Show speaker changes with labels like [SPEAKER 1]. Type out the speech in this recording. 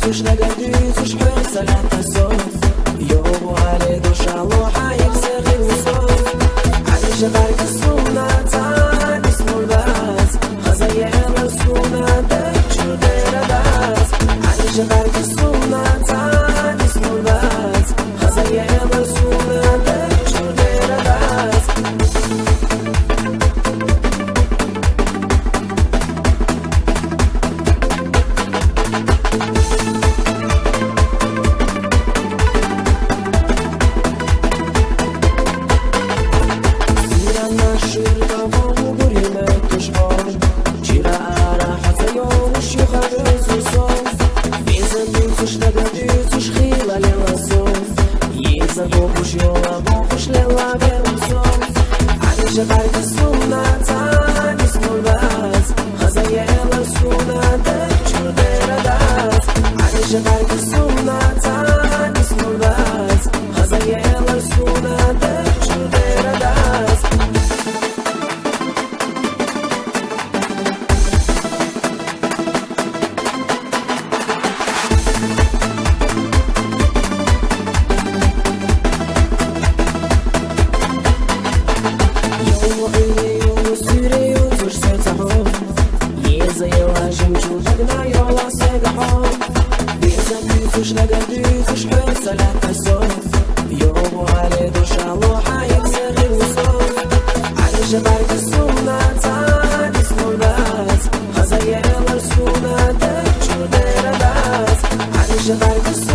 [SPEAKER 1] بيتوش لقديتوش حرصة لا تصوف يوبو علي دوش الله يكسر الوصول علي جبارك السنة تعال اسمه الباس خزيان السنة دجو دير باس علي جبارك السنة تعال اسمه الباس خزيان السنة دجو دير باس Zabobos yola bobos lela belusom Ali jabark suna tan ismulbas khazayela suna dechudera das Ali jabark suna tan ismulbas khazayela suna dechudera das بيتوش لقديتوش حرصة لا تصوف يوبو علي دوش الله يكسر الوصول علي جبارك السنة تعال اسمه الباس خزيان السنة دجو دير باس علي جبارك السنة